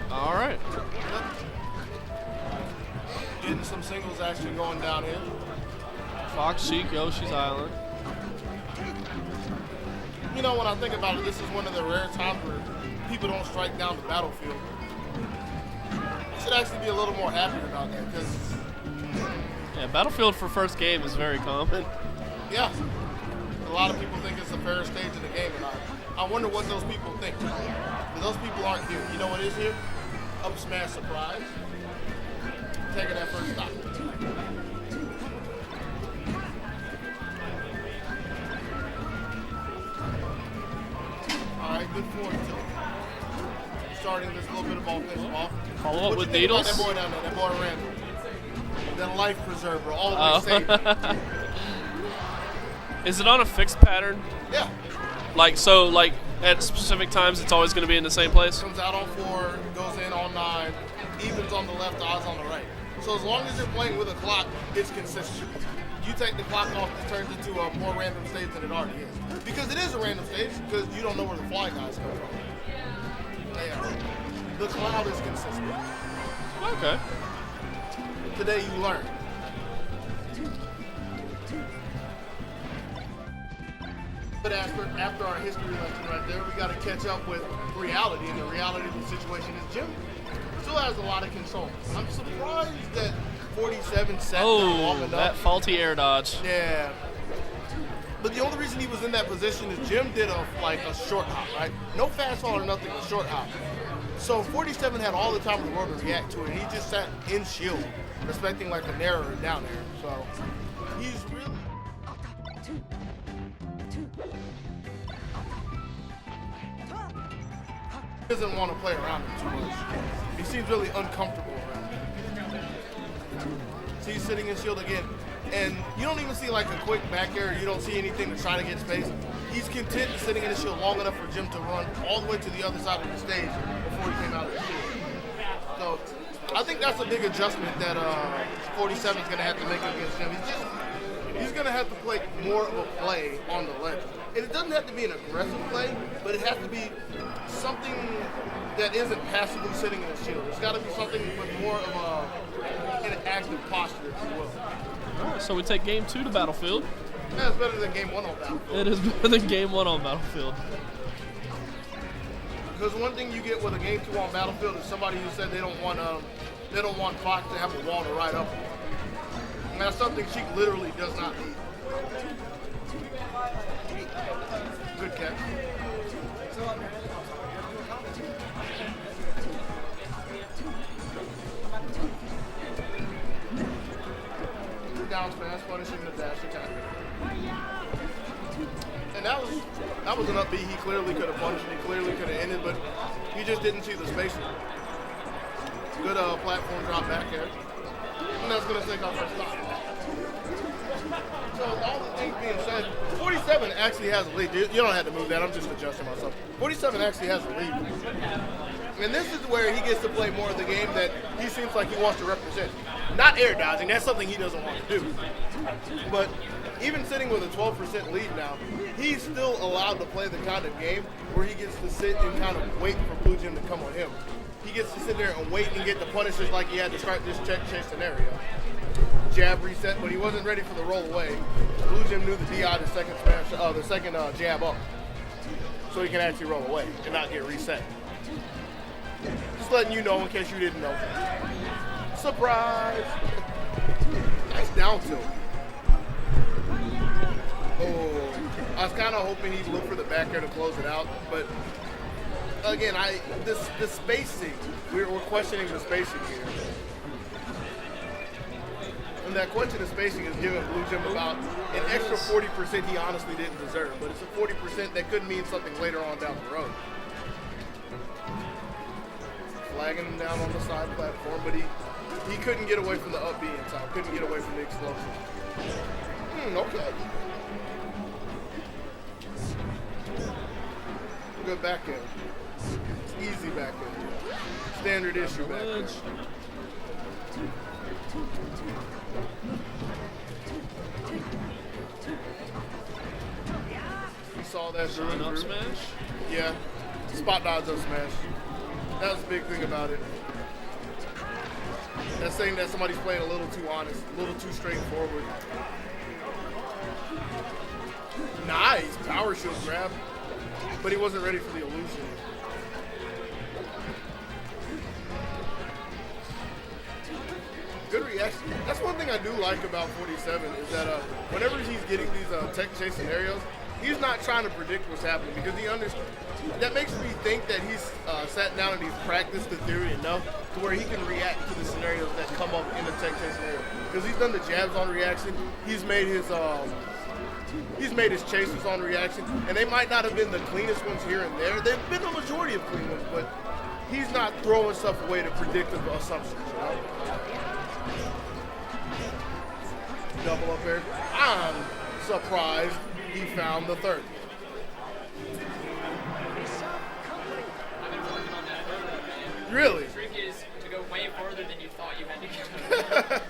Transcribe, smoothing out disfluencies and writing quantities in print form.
All right. Getting some singles action going down here. Fox, Sheik, Yoshi's Island. You know, when I think about it, this is one of the rare times where people don't strike down the battlefield. I should actually be a little more happy about that because, Yeah, Battlefield for first game is very common. yeah, a lot of people think it's the fairest stage in the game, and I wonder what those people think. But those people aren't here. You know what is here? Up smash surprise. Taking that first stop. All right, good forward tilt. Starting this little bit of offensive off. Follow up with What you think about needles. that boy down there, that boy Randall? That life preserver, always saving. Is it on a fixed pattern? Yeah. Like, so, like, at specific times, it's always going to be in the same place? Comes out on 4, goes in on 9, evens on the left, odds on the right. So as long as you're playing with a clock, it's consistent. You take the clock off, it turns into a more random stage than it already is. Because it is a random stage, because you don't know where the fly guys come from. Yeah. The cloud is consistent. Okay. Today you learn. But after our history lesson right there, we got to catch up with reality, and the reality of the situation is Jim still has a lot of control. I'm surprised that 47 sat there long enough. That faulty air dodge. Yeah. But the only reason he was in that position is Jim did a short hop, right? No fastball or nothing, a short hop. So 47 had all the time in the world to react to it. He just sat in shield, expecting like a narrower down there. So he's really... doesn't want to play around him too much. He seems really uncomfortable around him. So he's sitting in shield again. And you don't even see like a quick back air. You don't see anything to try to get space. He's content sitting in the shield long enough for Jim to run all the way to the other side of the stage before he came out of the shield. So I think that's a big adjustment that 47 is going to have to make against Jim. He's going to have to play more of a play on the ledge. And it doesn't have to be an aggressive play, but it has to be something that isn't passively sitting in a shield. It's got to be something with more of an active posture, if you will. All right, so we take game 2 to Battlefield. Yeah, it's better than game 1 on Battlefield. It is better than game 1 on Battlefield. Because one thing you get with a game 2 on Battlefield is somebody who said they don't want Fox to have a wall to ride up on. And that's something she literally does not need. Good catch. Down smash, punishing the dash attack. And that was an up B. He clearly could have punched, he clearly could have ended, but he just didn't see the spacing. Good platform drop back there. And that's going to take off our stop. So all the things being said, 47 actually has a lead. You don't have to move that. I'm just adjusting myself. 47 actually has a lead. And this is where he gets to play more of the game that he seems like he wants to represent. Not air dodging. That's something he doesn't want to do. But even sitting with a 12% lead now, he's still allowed to play the kind of game where he gets to sit and kind of wait for BlueJim to come on him. He gets to sit there and wait and get the punishes like he had to start this check chase scenario. Jab reset, but he wasn't ready for the roll away. BlueJim knew the DI, the second jab up, so he can actually roll away and not get reset. Just letting you know in case you didn't know. Surprise! Nice down tilt. Oh, I was kind of hoping he'd look for the back air to close it out, but again, the spacing, we're questioning the spacing here. And that question of spacing is giving BlueJim about an extra 40% he honestly didn't deserve, but it's a 40% that could mean something later on down the road. Flagging him down on the side platform, but he couldn't get away from the up B in time, couldn't get away from the explosion. Okay. Good back end. Easy back end. Standard issue back end. saw that through and Up through. smash. Yeah. Spot dodge up smash. That was the big thing about it. That's saying that somebody's playing a little too honest, a little too straightforward. Nice power shield grab, but he wasn't ready for the illusion. Good reaction. That's one thing I do like about 47 is that whenever he's getting these tech chase scenarios, he's not trying to predict what's happening because he understands. That makes me think that he's sat down and he's practiced the theory enough to where he can react to the scenarios that come up in the tech chase scenario. Because he's done the jabs on reaction, he's made his chases on reaction, and they might not have been the cleanest ones here and there. They've been the majority of clean ones, but he's not throwing stuff away to predict the assumptions. You know? Double up air. I'm surprised he found the third. Really? The trick is to go way further than you thought you had to go.